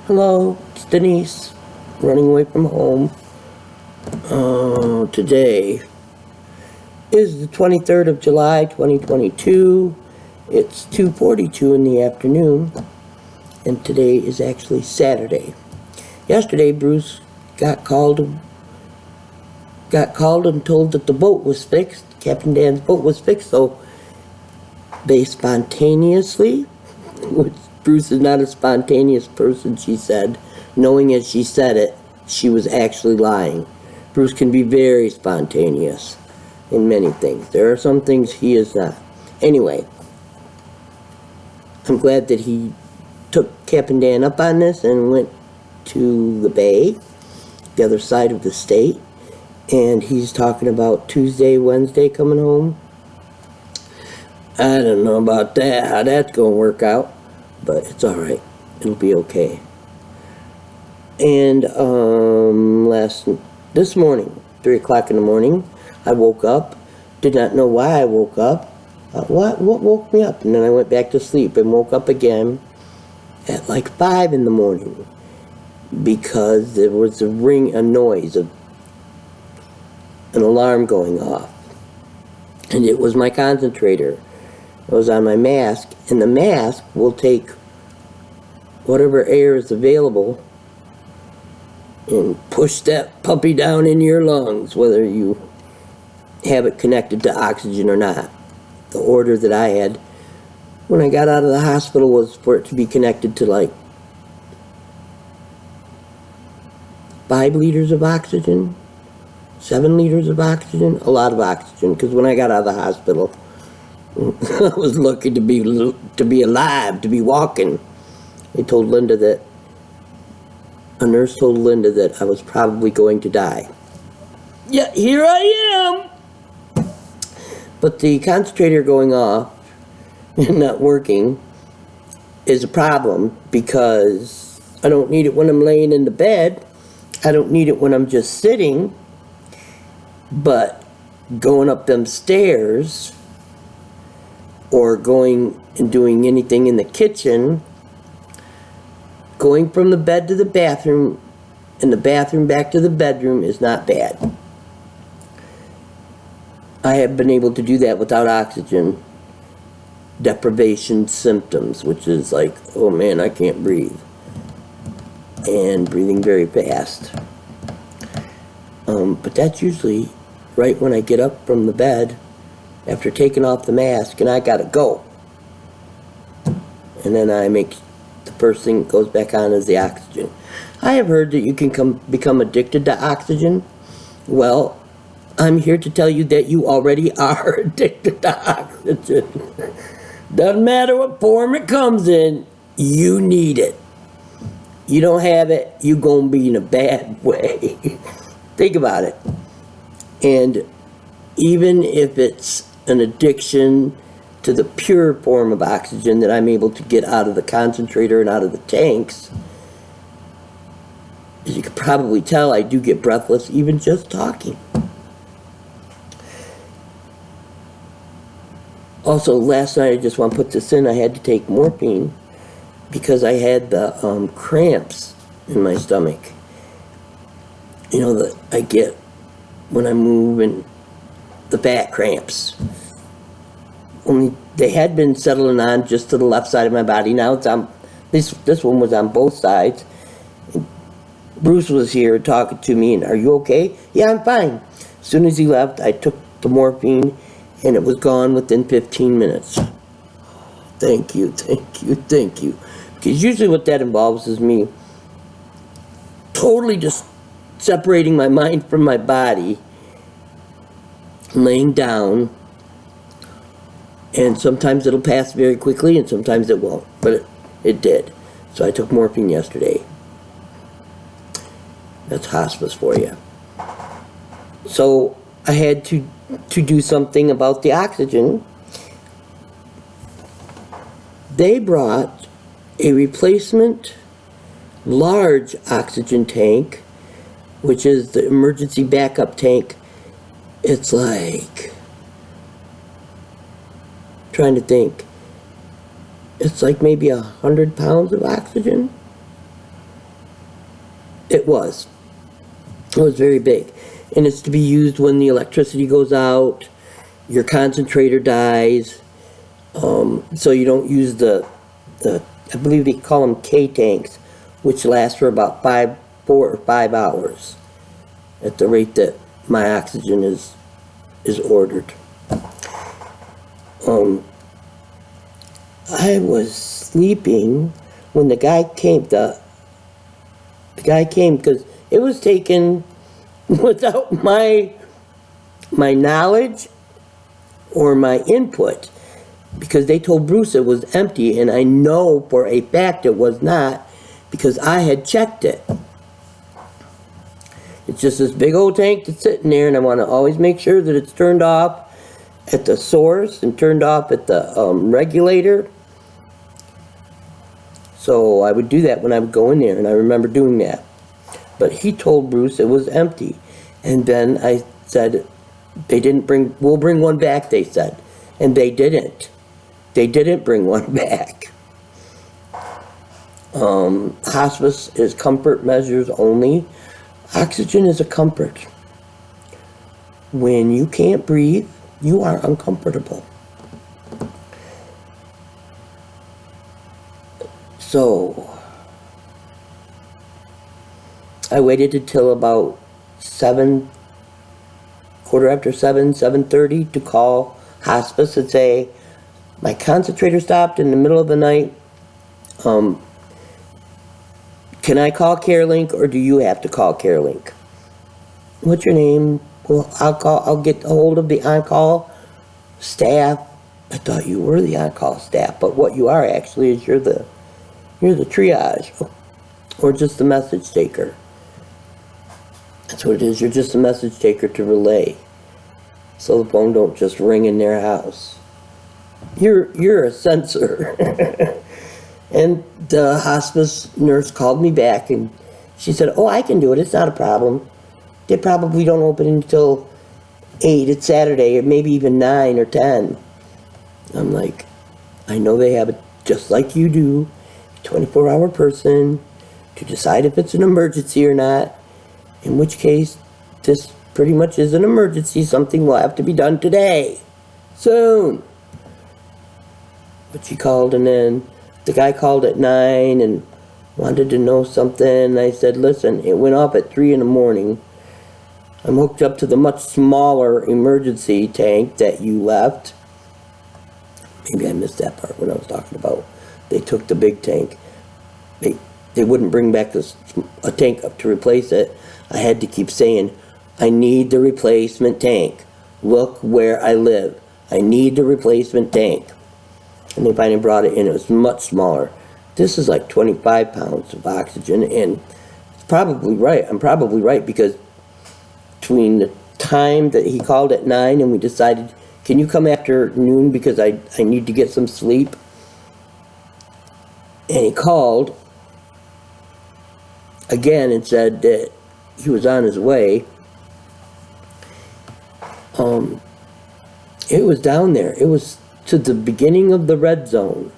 Hello, it's Denise, running away from home. Today is the 23rd of July, 2022. It's 2:42 in the afternoon, and today is actually Saturday. Yesterday, Bruce got called and told that the boat was fixed. Captain Dan's boat was fixed, so they spontaneously, which Bruce is not a spontaneous person, she said. Knowing as she said it, she was actually lying. Bruce can be very spontaneous in many things. There are some things he is not. Anyway, I'm glad that he took Captain Dan up on this and went to the bay, the other side of the state, and he's talking about Tuesday, Wednesday coming home. I don't know about that, how that's going to work out, but it's all right. It'll be okay. And this morning, 3 o'clock in the morning, I woke up. Did not know why I woke up. What woke me up? And then I went back to sleep and woke up again at like 5 in the morning because there was a noise of an alarm going off. And it was my concentrator. It was on my mask, and the mask will take whatever air is available and push that puppy down in your lungs, whether you have it connected to oxygen or not. The order that I had when I got out of the hospital was for it to be connected to like 5 liters of oxygen, 7 liters of oxygen, a lot of oxygen, because when I got out of the hospital, I was lucky to be alive, to be walking. A nurse told Linda that I was probably going to die. Yeah, here I am! But the concentrator going off and not working is a problem because I don't need it when I'm laying in the bed. I don't need it when I'm just sitting. But going up them stairs or going and doing anything in the kitchen, going from the bed to the bathroom and the bathroom back to the bedroom is not bad. I have been able to do that without oxygen deprivation symptoms, which is like, oh man, I can't breathe, and breathing very fast. But that's usually right when I get up from the bed after taking off the mask and I gotta go. And then the first thing that goes back on is the oxygen. I have heard that you can become addicted to oxygen. Well, I'm here to tell you that you already are addicted to oxygen. Doesn't matter what form it comes in, you need it. You don't have it, you're gonna be in a bad way. Think about it. And even if it's an addiction to the pure form of oxygen that I'm able to get out of the concentrator and out of the tanks, as you can probably tell, I do get breathless even just talking. Also, last night, I just want to put this in, I had to take morphine because I had the cramps in my stomach. You know, that I get when I move, and the back cramps. Only they had been settling on just to the left side of my body. Now it's on, this one was on both sides. And Bruce was here talking to me, and are you okay? Yeah, I'm fine. As soon as he left, I took the morphine, and it was gone within 15 minutes. Thank you, thank you, thank you. Because usually what that involves is me totally just separating my mind from my body, laying down, and sometimes it'll pass very quickly and sometimes it won't, but it did. So I took morphine yesterday. That's hospice for you. So I had to do something about the oxygen. They brought a replacement large oxygen tank, which is the emergency backup tank. It's like, trying to think, it's like maybe 100 pounds of oxygen. It was. It was very big. And it's to be used when the electricity goes out, your concentrator dies, so you don't use the I believe they call them K tanks, which last for about 4 or 5 hours at the rate that my oxygen is ordered. I was sleeping when the guy came. The guy came because it was taken without my knowledge or my input, because they told Bruce it was empty, and I know for a fact it was not, because I had checked it. It's just this big old tank that's sitting there, and I want to always make sure that it's turned off at the source and turned off at the regulator. So I would do that when I would go in there, and I remember doing that. But he told Bruce it was empty. And then I said, we'll bring one back, they said. And they didn't. They didn't bring one back. Hospice is comfort measures only. Oxygen is a comfort. When you can't breathe, you are uncomfortable. So I waited until about 7, quarter after 7, 7:30 to call hospice and say, my concentrator stopped in the middle of the night. Can I call CareLink, or do you have to call CareLink? What's your name? Well, I'll get a hold of the on-call staff. I thought you were the on-call staff, but what you are actually is you're the triage, or just the message taker. That's what it is. You're just a message taker to relay, so the phone don't just ring in their house. You're a sensor. And the hospice nurse called me back, and she said, oh, I can do it. It's not a problem. They probably don't open until 8. It's Saturday, or maybe even 9 or 10. I'm like, I know they have it just like you do, a 24-hour person to decide if it's an emergency or not, in which case this pretty much is an emergency. Something will have to be done today, soon. But she called, and then the guy called at 9 and wanted to know something. And I said, listen, it went off at 3 in the morning. I'm hooked up to the much smaller emergency tank that you left. Maybe I missed that part when I was talking about they took the big tank. They wouldn't bring back a tank up to replace it. I had to keep saying, I need the replacement tank. Look where I live. I need the replacement tank. And they finally brought it in. It was much smaller. This is like 25 pounds of oxygen, and it's probably right. I'm probably right, because between the time that he called at 9 and we decided, can you come after noon because I need to get some sleep? And he called again and said that he was on his way. It was down there. It was to the beginning of the red zone.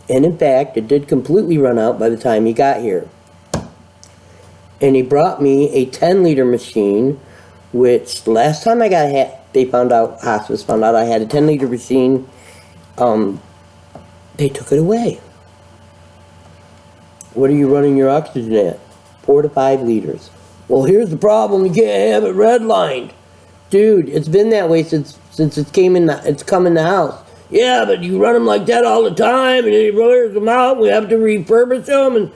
And in fact, it did completely run out by the time he got here. And he brought me a 10-liter machine, which last time I got hospice found out I had a 10-liter machine. They took it away. What are you running your oxygen at? 4 to 5 liters. Well, here's the problem. You can't have it redlined. Dude, it's been that way since it's come in the house. Yeah, but you run them like that all the time, and then he wears them out, and we have to refurbish them. And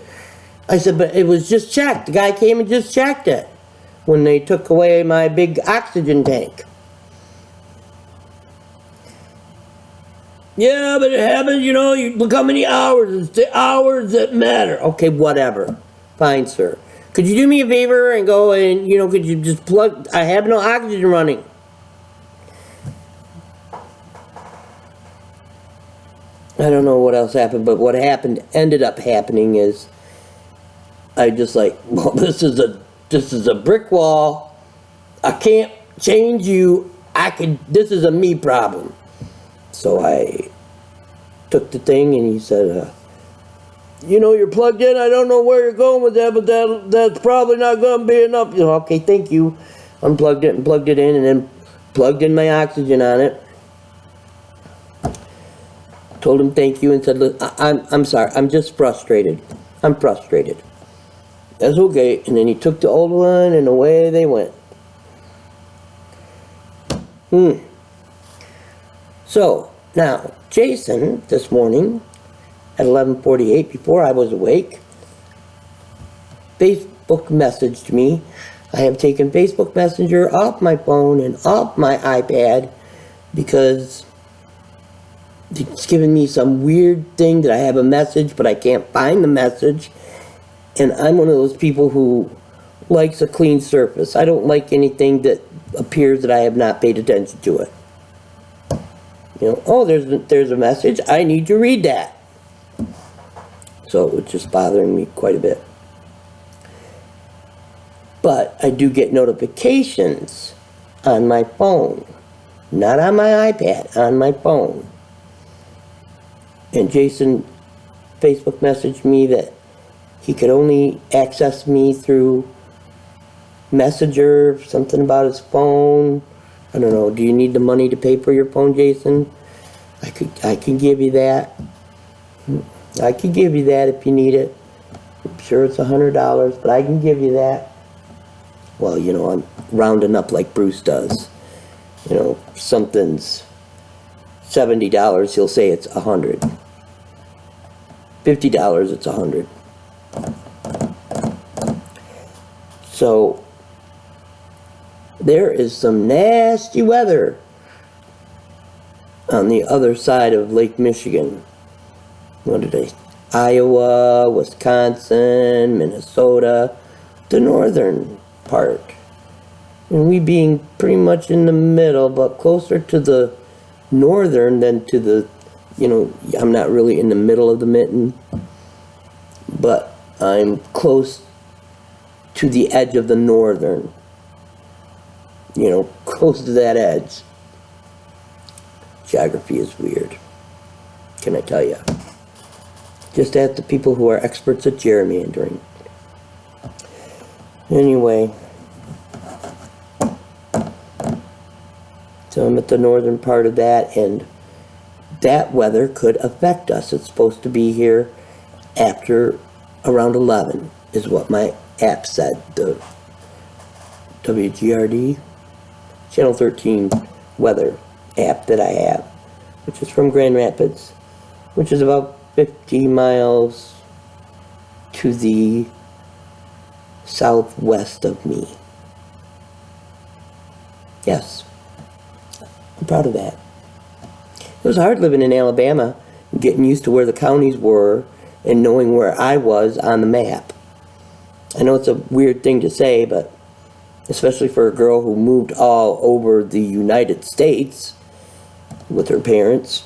I said, but it was just checked. The guy came and just checked it when they took away my big oxygen tank. Yeah, but it happens, you look how many hours. It's the hours that matter. Okay, whatever. Fine, sir. Could you do me a favor and go and, could you just plug, I have no oxygen running. I don't know what else happened, but what ended up happening is, I just like, well, this is a brick wall. I can't change you. This is a me problem. So I took the thing, and he said, you know, you're plugged in. I don't know where you're going with that, but that's probably not going to be enough. You know, okay, thank you. Unplugged it and plugged it in, and then plugged in my oxygen on it. Told him thank you and said, look, I'm sorry. I'm just frustrated. I'm frustrated. That's okay. And then he took the old one, and away they went. So, now, Jason, this morning, at 11:48, before I was awake, Facebook messaged me. I have taken Facebook Messenger off my phone and off my iPad because it's given me some weird thing that I have a message, but I can't find the message. And I'm one of those people who likes a clean surface. I don't like anything that appears that I have not paid attention to it. You know, oh, there's a message. I need to read that. So it was just bothering me quite a bit. But I do get notifications on my phone. Not on my iPad, on my phone. And Jason Facebook messaged me that he could only access me through Messenger, something about his phone. I don't know, do you need the money to pay for your phone, Jason? I can give you that. I can give you that if you need it. I'm sure it's $100, but I can give you that. Well, you know, I'm rounding up like Bruce does. You know, something's $70, he'll say it's $100. $50, it's $100. So, there is some nasty weather on the other side of Lake Michigan. What did I? Iowa, Wisconsin, Minnesota, the northern part. And we being pretty much in the middle, but closer to the northern than to the, you know, I'm not really in the middle of the mitten, but I'm close to the edge of the northern. You know, close to that edge. Geography is weird. Can I tell you? Just ask the people who are experts at gerrymandering. Anyway. So I'm at the northern part of that, and that weather could affect us. It's supposed to be here after around 11, is what my app said. The WGRD, Channel 13 weather app that I have, which is from Grand Rapids, which is about 50 miles to the southwest of me. Yes, I'm proud of that. It was hard living in Alabama, getting used to where the counties were and knowing where I was on the map. I know it's a weird thing to say, but especially for a girl who moved all over the United States with her parents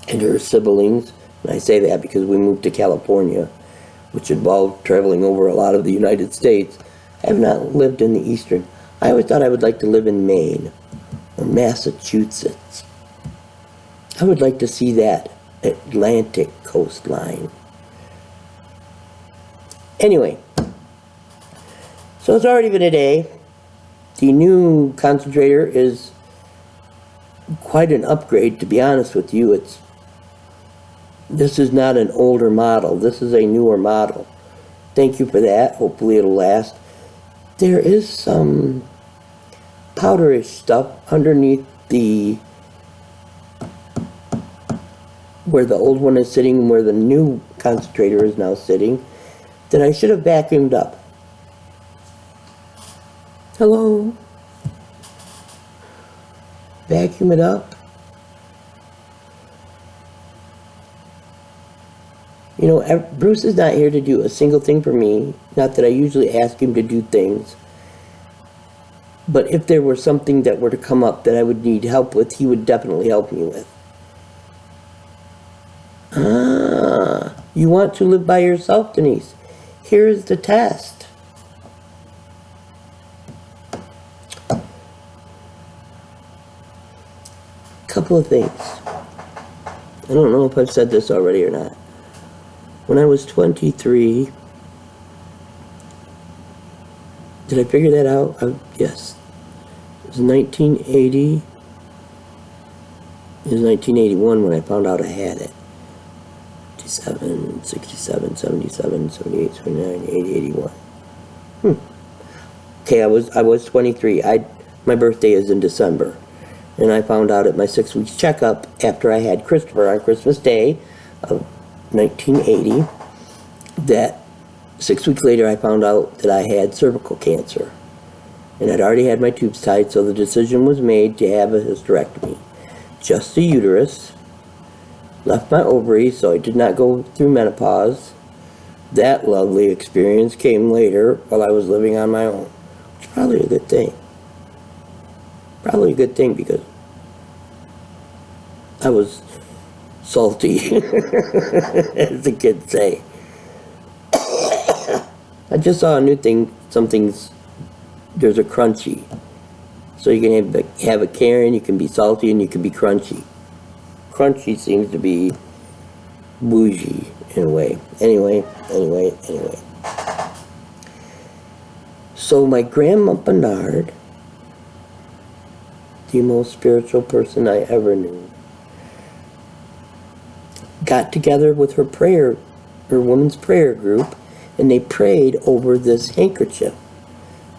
and her siblings. And I say that because we moved to California, which involved traveling over a lot of the United States. I have not lived in the eastern. I always thought I would like to live in Maine or Massachusetts. I would like to see that Atlantic coastline. Anyway, so it's already been a day. The new concentrator is quite an upgrade, to be honest with you. This is not an older model. This is a newer model. Thank you for that. Hopefully it'll last. There is some powderish stuff underneath the where the old one is sitting and where the new concentrator is now sitting that I should have vacuumed up. Hello? Vacuum it up. You know, Bruce is not here to do a single thing for me. Not that I usually ask him to do things. But if there were something that were to come up that I would need help with, he would definitely help me with. Ah, you want to live by yourself, Denise? Here's the test. Couple of things. I don't know if I've said this already or not. When I was 23, did I figure that out? Yes. It was 1980. It was 1981 when I found out I had it. 57, 67, 77, 78, 79, 80, 81. Okay, I was 23. My birthday is in December. And I found out at my 6 weeks checkup after I had Christopher on Christmas Day of 1980 that 6 weeks later I found out that I had cervical cancer. And I'd already had my tubes tied, so the decision was made to have a hysterectomy. Just the uterus, left my ovaries, so I did not go through menopause. That lovely experience came later while I was living on my own, which is probably a good thing. Probably a good thing because I was salty, as the kids say. I just saw a new thing, there's a crunchy. So you can have a Karen, you can be salty, and you can be crunchy. Crunchy seems to be bougie in a way. Anyway. So my Grandma Bernard, the most spiritual person I ever knew, got together with her women's prayer group, and they prayed over this handkerchief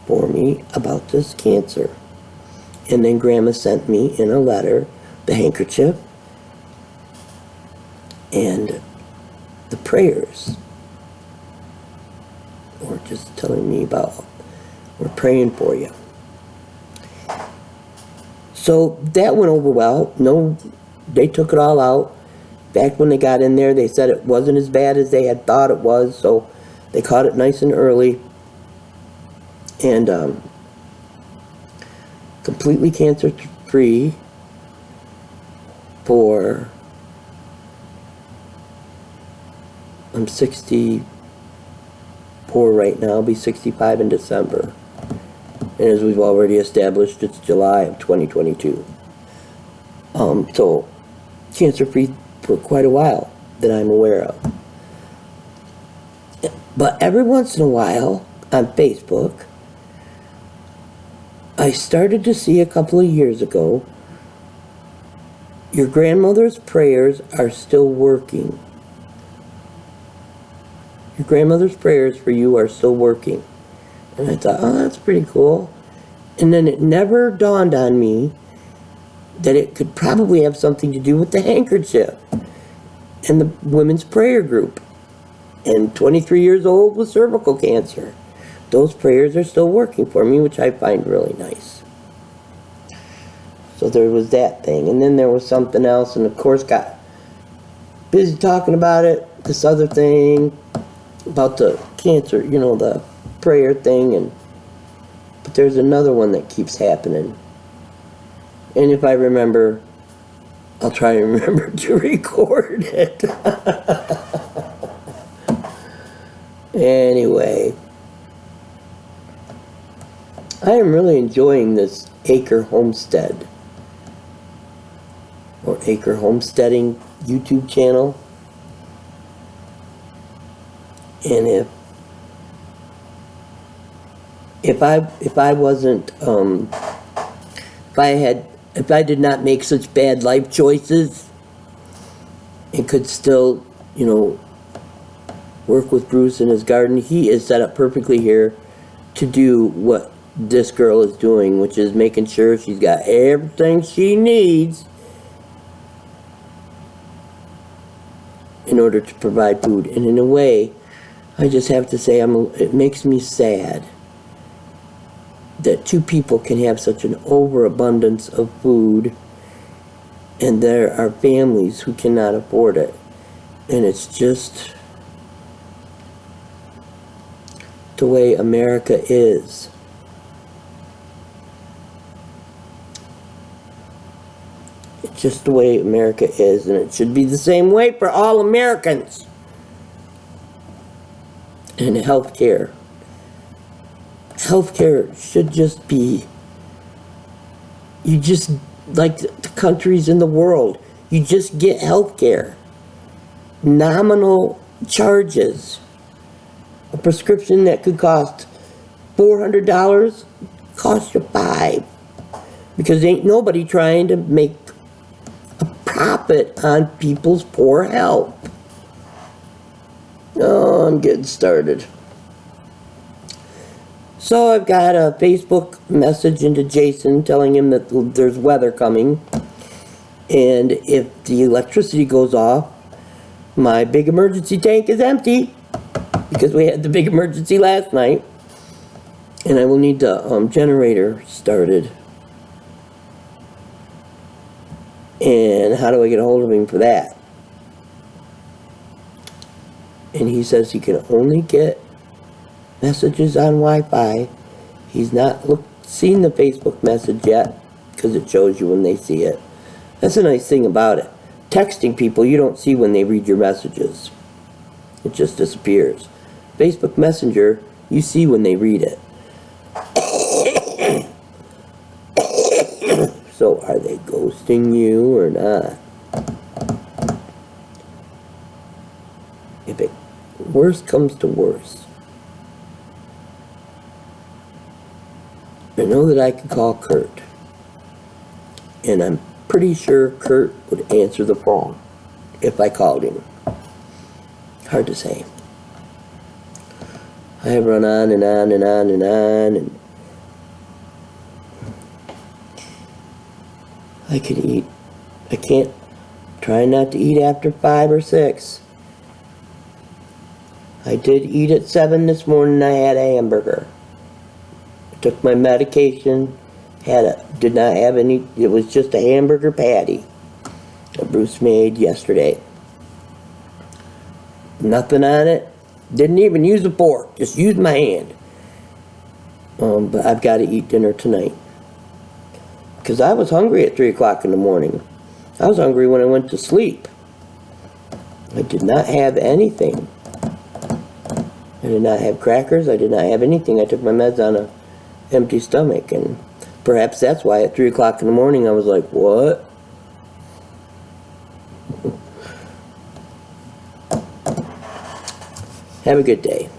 for me about this cancer. And then Grandma sent me in a letter the handkerchief and the prayers, or just telling me about, we're praying for you. So that went over well. No, they took it all out. Back when they got in there, they said it wasn't as bad as they had thought it was, so they caught it nice and early. And completely cancer-free for, I'm 64 right now, I'll be 65 in December. And as we've already established, it's July of 2022. So cancer-free for quite a while that I'm aware of. But every once in a while on Facebook, I started to see a couple of years ago, your grandmother's prayers are still working. Your grandmother's prayers for you are still working. And I thought, oh, that's pretty cool. And then it never dawned on me that it could probably have something to do with the handkerchief and the women's prayer group. And 23 years old with cervical cancer. Those prayers are still working for me, which I find really nice. So there was that thing. And then there was something else, and of course got busy talking about it. This other thing about the cancer, you know, the prayer thing. But there's another one that keeps happening. And if I remember, I'll try and remember to record it. Anyway, I am really enjoying this acre homestead or acre homesteading YouTube channel. And if I wasn't if I did not make such bad life choices and could still, you know, work with Bruce in his garden, he is set up perfectly here to do what this girl is doing, which is making sure she's got everything she needs in order to provide food. And in a way, I just have to say, it makes me sad that two people can have such an overabundance of food and there are families who cannot afford it. And it's just the way America is. It's just the way America is, and it should be the same way for all Americans. And healthcare. Healthcare should just be, you just, like the countries in the world, you just get healthcare. Nominal charges. A prescription that could cost $400 costs you $5. Because ain't nobody trying to make a profit on people's poor health. Oh, I'm getting started. So I've got a Facebook message into Jason telling him that there's weather coming. And if the electricity goes off, my big emergency tank is empty. Because we had the big emergency last night. And I will need the generator started. And how do I get a hold of him for that? And he says he can only get messages on Wi-Fi. He's not seen the Facebook message yet, because it shows you when they see it. That's a nice thing about it. Texting people, you don't see when they read your messages. It just disappears. Facebook Messenger, you see when they read it. So are they ghosting you or not? If it worst comes to worst, I know that I could call Kurt. And I'm pretty sure Kurt would answer the phone if I called him. Hard to say. I run on and on and on and on, and I can eat. I can't. Try not to eat after 5 or 6. I did eat at 7 this morning. I had a hamburger. I took my medication. Did not have any. It was just a hamburger patty that Bruce made yesterday. Nothing on it. Didn't even use a fork. Just used my hand. But I've got to eat dinner tonight. Because I was hungry at 3 o'clock in the morning. I was hungry when I went to sleep. I did not have anything. I did not have crackers. I did not have anything. I took my meds on an empty stomach. And perhaps that's why at 3 o'clock in the morning I was like, what? Have a good day.